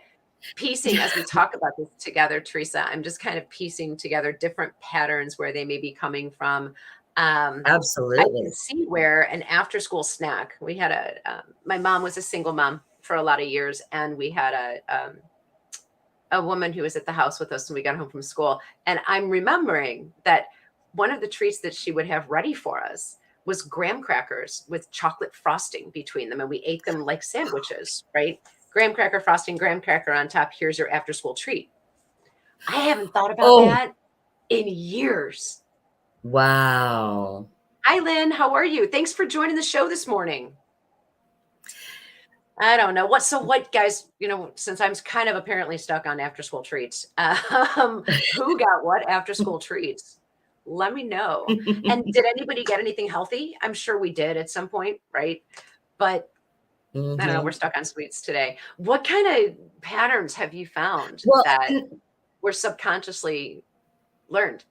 piecing as we talk about this together, Teresa. I'm just kind of piecing together different patterns where they may be coming from. I can
Absolutely.
see where an after school snack, we had my mom was a single mom for a lot of years, and we had a woman who was at the house with us when we got home from school. And I'm remembering that one of the treats that she would have ready for us was graham crackers with chocolate frosting between them. And we ate them like sandwiches, right? Graham cracker frosting, graham cracker on top. Here's your after school treat. I haven't thought about
Oh,
that in years.
wow.
Hi, Lynn. How are you? Thanks for joining the show this morning. I don't know what guys, since I'm kind of apparently stuck on after school treats, who got what after school treats? Let me know. And did anybody get anything healthy? I'm sure we did at some point, right? But I don't know, we're
Hmm.
stuck on sweets today. What kind of patterns have you found
Well,
that
and
were subconsciously learned?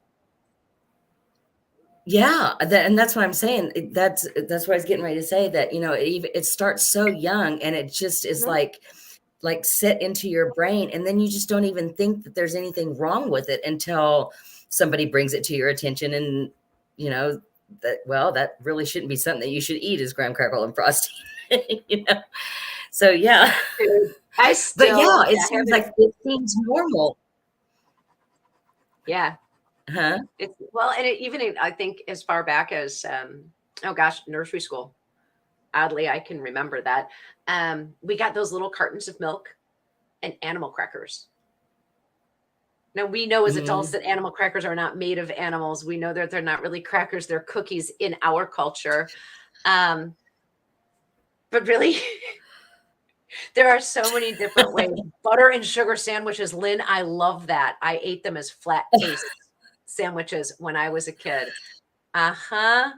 yeah, and that's what I'm saying. That's what I was getting ready to say, that, it starts so young and it just is
Mhm.
like set into your brain, and then you just don't even think that there's anything wrong with it until somebody brings it to your attention, and you know that really shouldn't be something that you should eat, is graham crackle and frosting. you know so yeah.
Dude, I
But
still
yeah, it seems
haven't,
like it seems normal.
yeah.
Huh?
It's well, and I think as far back as oh gosh, nursery school. Oddly, I can remember that. We got those little cartons of milk and animal crackers. Now we know as adults
Mhm.
that animal crackers are not made of animals. We know that they're not really crackers; they're cookies in our culture. Um, but really, there are so many different ways. Butter and sugar sandwiches, Lynn. I love that. I ate them as flat case sandwiches when I was a kid. Uh-huh.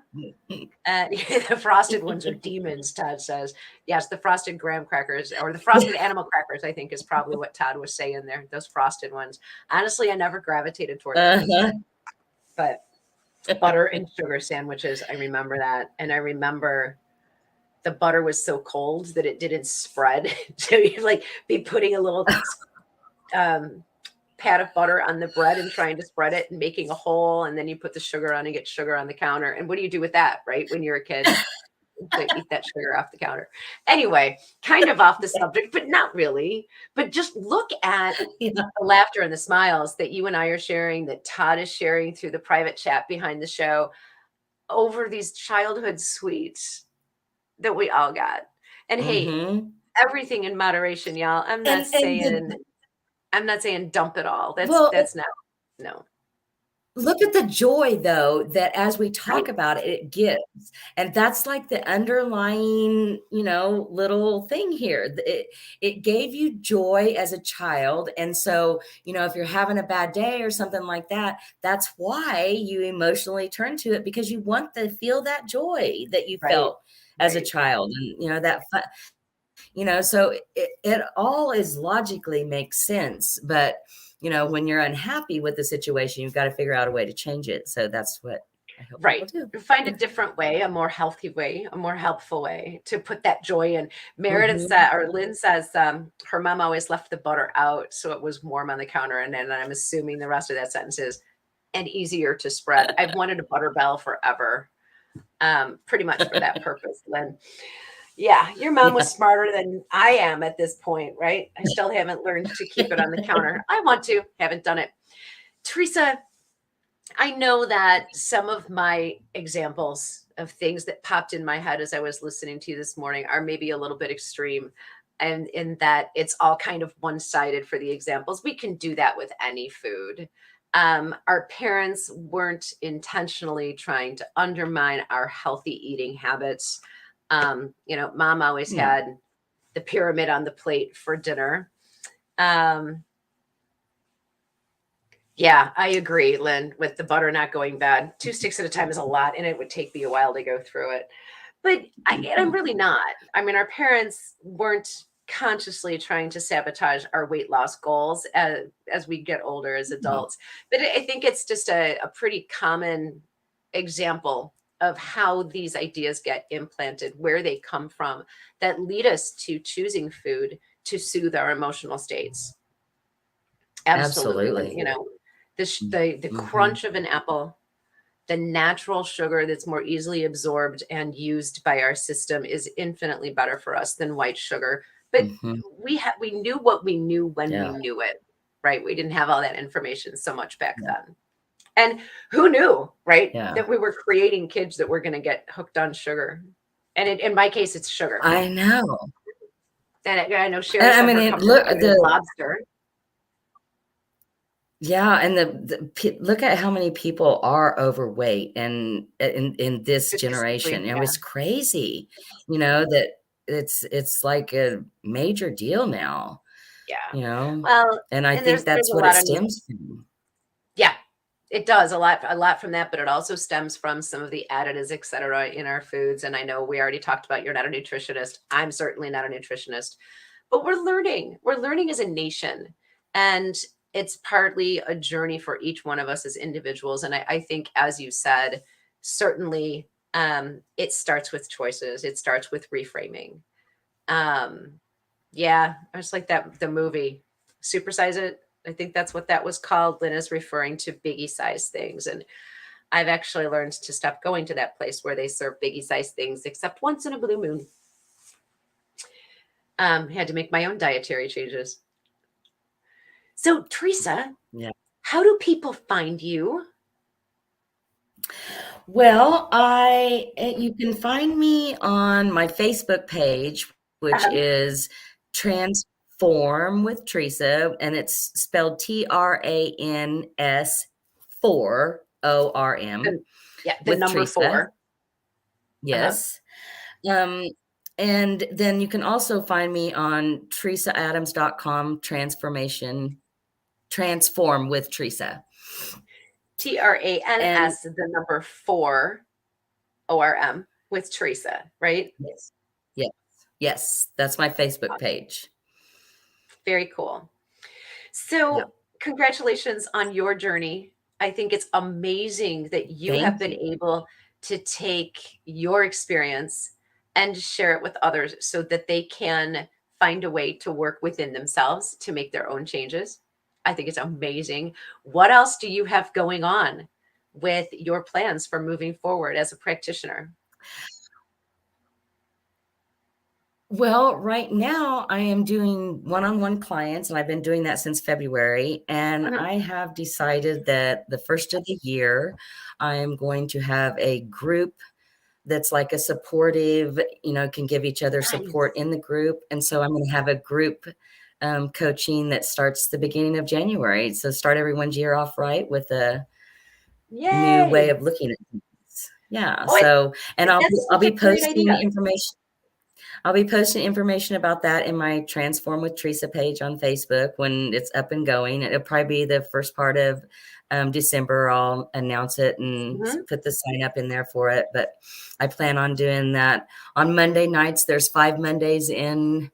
The frosted ones are demons, Todd says. Yes, the frosted graham crackers or the frosted animal crackers, I think is probably what Todd was saying there. Those frosted ones. Honestly, I never gravitated toward those,
Uh-huh.
but butter and sugar sandwiches, I remember that. And I remember the butter was so cold that it didn't spread. So you'd like be putting a little um, pat of butter on the bread and trying to spread it and making a hole. And then you put the sugar on and get sugar on the counter. And what do you do with that, right? When you're a kid? To eat that sugar off the counter. Anyway, kind of off the subject, but not really. But just look at
Yeah.
the laughter and the smiles that you and I are sharing, that Todd is sharing through the private chat behind the show over these childhood sweets that we all got. And hey,
Mhm.
everything in moderation, y'all. I'm not
And
saying I'm not saying dump it all.
well,
That's not, no.
look at the joy though, that as we
Right.
talk about it, it gives. And that's like the underlying, little thing here. It gave you joy as a child. And so, if you're having a bad day or something like that, that's why you emotionally turn to it, because you want to feel that joy that you
Right.
felt as a
Right.
child. And, that fun, so it all is logically makes sense. But, when you're unhappy with the situation, you've got to figure out a way to change it. So that's what I hope people
Right.
do.
Find a different way, a more healthy way, a more helpful way to put that joy in. Meredith
Mhm.
said, or Lynn says, her mom always left the butter out so it was warm on the counter. And then I'm assuming the rest of that sentence is and easier to spread. I've wanted a butter bell forever, pretty much for that purpose, Lynn. Yeah, your mom
Yeah.
was smarter than I am at this point, right? I still haven't learned to keep it on the counter. I want to, haven't done it. Teresa, I know that some of my examples of things that popped in my head as I was listening to you this morning are maybe a little bit extreme, and in that it's all kind of one-sided for the examples. We can do that with any food. Our parents weren't intentionally trying to undermine our healthy eating habits. Mom always
No.
had the pyramid on the plate for dinner. Um, Yeah, I agree, Lynn, with the butter not going bad. 2 sticks at a time is a lot, and it would take me a while to go through it. But I'm really not. I mean, our parents weren't consciously trying to sabotage our weight loss goals as we get older as
No.
adults. But I think it's just a pretty common example of how these ideas get implanted, where they come from, that lead us to choosing food to soothe our emotional states. Absolutely, Lynn.
Absolutely.
The
Mhm.
crunch of an apple, the natural sugar that's more easily absorbed and used by our system is infinitely better for us than white sugar. But
Mhm.
we knew what we knew when we
Yeah.
knew it, right? We didn't have all that information so much back
Yeah.
then. And who knew, right?
Yeah.
That we were creating kids that were going to get hooked on sugar. And in my case, it's sugar.
I know.
And I know
And
Sherry
I
said
mean,
her
it
comfort
look
food is
the
lobster.
yeah, and look at how many people are overweight and in this generation.
Statistically, yeah.
It's crazy, that it's like a major deal now,
Yeah.
you know,
Well,
and I
and
think
there's
that's
a
what it
lot of
stems from.
yeah, it does a lot from that, but it also stems from some of the additives, et cetera, in our foods. And I know we already talked about you're not a nutritionist. I'm certainly not a nutritionist, but we're learning. We're learning as a nation. And it's partly a journey for each one of us as individuals. And I think, as you said, certainly it starts with choices. It starts with reframing. Um, yeah, it's like that the movie Supersize It. I think that's what that was called. Lynn is referring to biggie size things. And I've actually learned to stop going to that place where they serve biggie size things, except once in a blue moon. Had to make my own dietary changes. So, Teresa,
Yeah.
how do people find you?
Well, you can find me on my Facebook page, which
Um,
is Transform with Teresa, and it's spelled TRANS 4ORM
the
with
number
Teresa.
4. Uh-huh.
Yes. Um, and then you can also find me on teresaadams.com, transform with Teresa. And
TRANS, the number 4 ORM with Teresa, right?
yes, yes, yes, that's my Facebook page.
Very cool.
Yeah.
So, congratulations on your journey. I think it's amazing that you have
Thank
been
you.
able to take your experience and share it with others so that they can find a way to work within themselves to make their own changes. I think it's amazing. What else do you have going on with your plans for moving forward as a practitioner?
Well, right now I am doing one-on-one clients, and I've been doing that since February. And
Mhm.
I have decided that the first of the year, I am going to have a group that's like a supportive, can give each other support
Nice.
in the group. And so I'm going to have a group coaching that starts the beginning of January. So start everyone's year off right with a new way
Yay.
of looking at things. Yeah.
Oh,
So, and
that's
I'll
such a
be
great
posting
idea.
information. I'll be posting information about that in my Transform with Teresa page on Facebook when it's up and going. It'll probably be the first part of December. I'll announce it and
Mhm.
put the sign up in there for it. But I plan on doing that on Monday nights. There's 5 Mondays in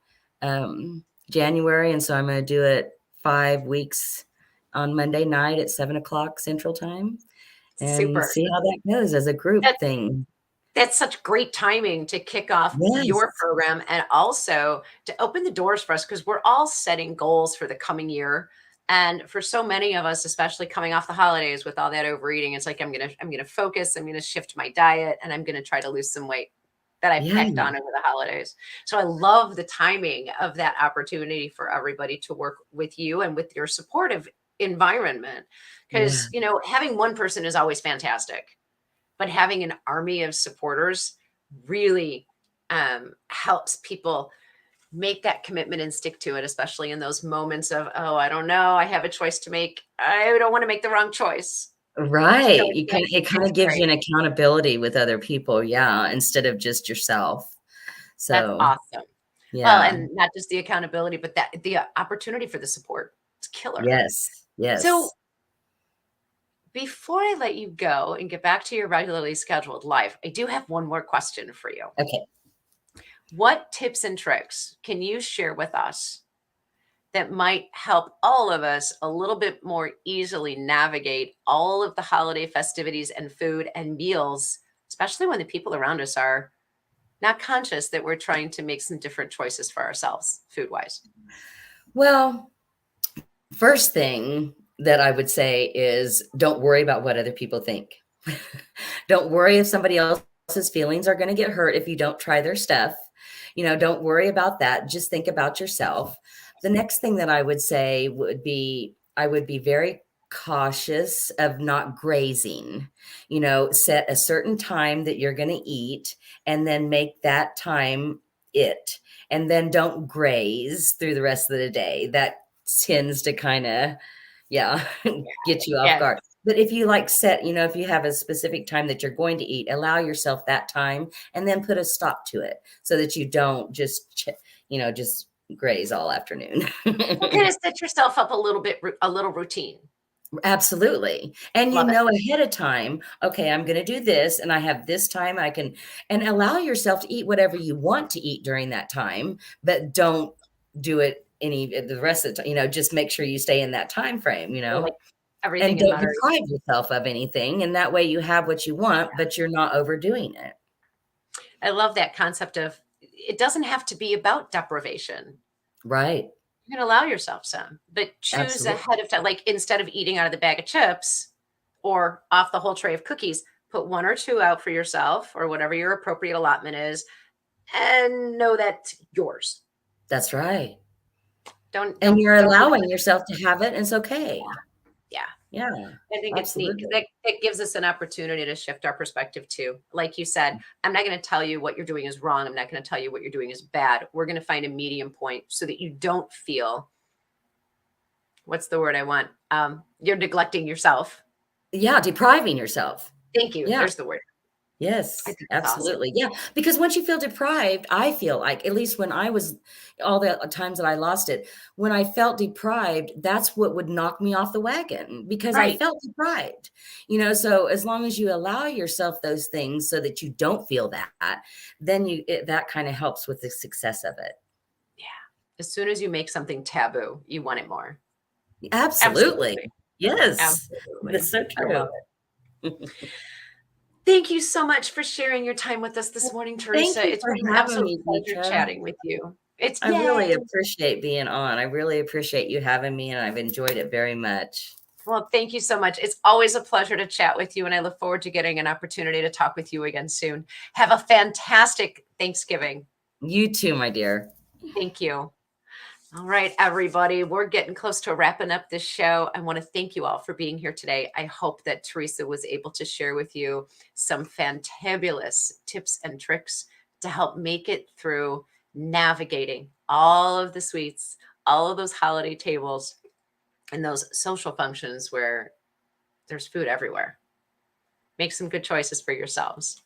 January. And so I'm going to do it 5 weeks on Monday night at 7 o'clock Central Time and
Super.
see how that goes as a group
That
thing.
That's such great timing to kick off your
Yes.
program and also to open the doors for us because we're all setting goals for the coming year. And for so many of us, especially coming off the holidays with all that overeating, it's like I'm gonna focus, I'm gonna shift my diet, and I'm gonna try to lose some weight that I
Yeah.
packed on over the holidays. So I love the timing of that opportunity for everybody to work with you and with your supportive environment.
Yeah.
Because having one person is always fantastic, but having an army of supporters really helps people make that commitment and stick to it, especially in those moments of, oh, I don't know, I have a choice to make. I don't want to make the wrong choice. So
Right. It kind
it's
of gives you
great.
an accountability with other people, yeah, instead of just yourself.
That's
So,
awesome. Well,
yeah.
and not just the accountability, but that the opportunity for the support. It's killer.
Yes.
So
Yes.
before I let you go and get back to your regularly scheduled life, I do have one more question for you.
Okay.
What tips and tricks can you share with us that might help all of us a little bit more easily navigate all of the holiday festivities and food and meals, especially when the people around us are not conscious that we're trying to make some different choices for ourselves food wise?
Well, first thing that I would say is don't worry about what other people think. Don't worry if somebody else's feelings are going to get hurt if you don't try their stuff. Don't worry about that. Just think about yourself. The next thing that I would say would be I would be very cautious of not grazing. Set a certain time that you're going to eat and then make that time it. And then don't graze through the rest of the day. That tends to kind of, yeah, get you off
Yes,
guard. But if you if you have a specific time that you're going to eat, allow yourself that time and then put a stop to it so that you don't just graze all afternoon.
so kind of set yourself up a little bit, a little routine.
Absolutely. And
Love it.
ahead of time, okay, I'm going to do this and I have this time and allow yourself to eat whatever you want to eat during that time, but don't do it the rest of the time, just make sure you stay in that time frame,
So like
and
everything in
don't
moderation.
deprive yourself of anything. And that way you have what you want, but you're not overdoing it.
I love that concept of it doesn't have to be about deprivation.
Right.
You can allow yourself some, but choose
Absolutely.
ahead of time. Like instead of eating out of the bag of chips or off the whole tray of cookies, put one or two out for yourself or whatever your appropriate allotment is, and know that's yours.
That's right.
Don't
And
don't
you're
don't be
allowing yourself to have it. And it's okay.
yeah.
Yeah,
I think it's neat because
absolutely.
that gives us an opportunity to shift our perspective too. Like you said, I'm not going to tell you what you're doing is wrong. I'm not going to tell you what you're doing is bad. We're going to find a medium point so that you don't feel what's the word I want? You're neglecting yourself.
Yeah, depriving yourself.
Thank you.
Yeah.
There's the word. I
Yes,
think that's awesome.
absolutely. Yeah, because once you feel deprived, I feel like, at least when I was all the times that I lost it, when I felt deprived, that's what would knock me off the wagon because I
Right.
felt deprived. So as long as you allow yourself those things so that you don't feel that, then that kind of helps with the success of it.
Yeah. As soon as you make something taboo, you want it more.
Absolutely.
Absolutely.
Yes.
Absolutely.
That's so
I love
true.
it. Thank you so much for sharing your time with us this morning,
Thank
Teresa.
you
It's
for
been an
having
absolute
me,
pleasure
Deidre.
chatting with you. It's
I
yay.
really appreciate being on. I really appreciate you having me, and I've enjoyed it very much.
Well, thank you so much. It's always a pleasure to chat with you, and I look forward to getting an opportunity to talk with you again soon. Have a fantastic Thanksgiving.
You too, my dear.
Thank you. All right, everybody, we're getting close to wrapping up this show. I want to thank you all for being here today. I hope that Teresa was able to share with you some fantabulous tips and tricks to help make it through navigating all of the sweets, all of those holiday tables, and those social functions where there's food everywhere. Make some good choices for yourselves.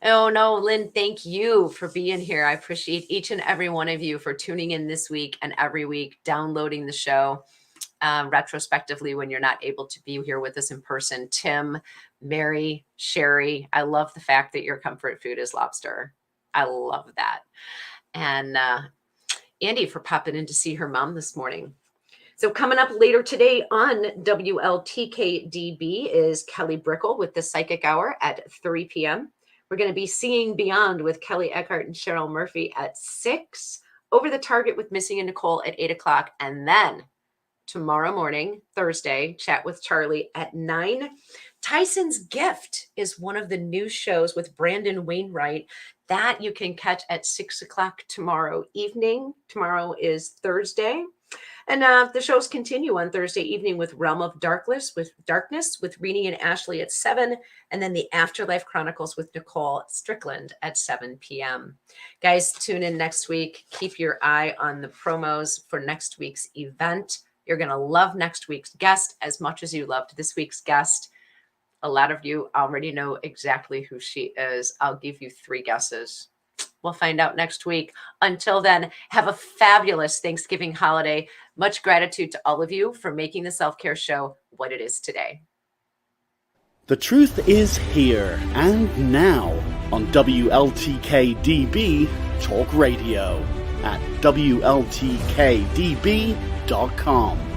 Oh, no, Lynn, thank you for being here. I appreciate each and every one of you for tuning in this week and every week, downloading the show retrospectively when you're not able to be here with us in person. Tim, Mary, Sherry, I love the fact that your comfort food is lobster. I love that. And Andy for popping in to see her mom this morning. So coming up later today on WLTK-DB is Kelly Brickle with the Psychic Hour at 3 p.m. We're going to be Seeing Beyond with Kelly Eckhart and Cheryl Murphy at 6, Over the Target with Missy and Nicole at 8 o'clock. And then tomorrow morning, Thursday, Chat with Charlie at 9. Tyson's Gift is one of the new shows with Brandon Wainwright that you can catch at 6 o'clock tomorrow evening. Tomorrow is Thursday. And the shows continue on Thursday evening with Realm of Darkness with Renee and Ashley at 7. And then the Afterlife Chronicles with Nicole Strickland at 7 p.m. Guys, tune in next week. Keep your eye on the promos for next week's event. You're going to love next week's guest as much as you loved this week's guest. A lot of you already know exactly who she is. I'll give you 3 guesses. We'll find out next week. Until then, have a fabulous Thanksgiving holiday. Much gratitude to all of you for making the Self-Care Show what it is today.
The truth is here and now on WLTK-DB Talk Radio at WLTK-DB.com.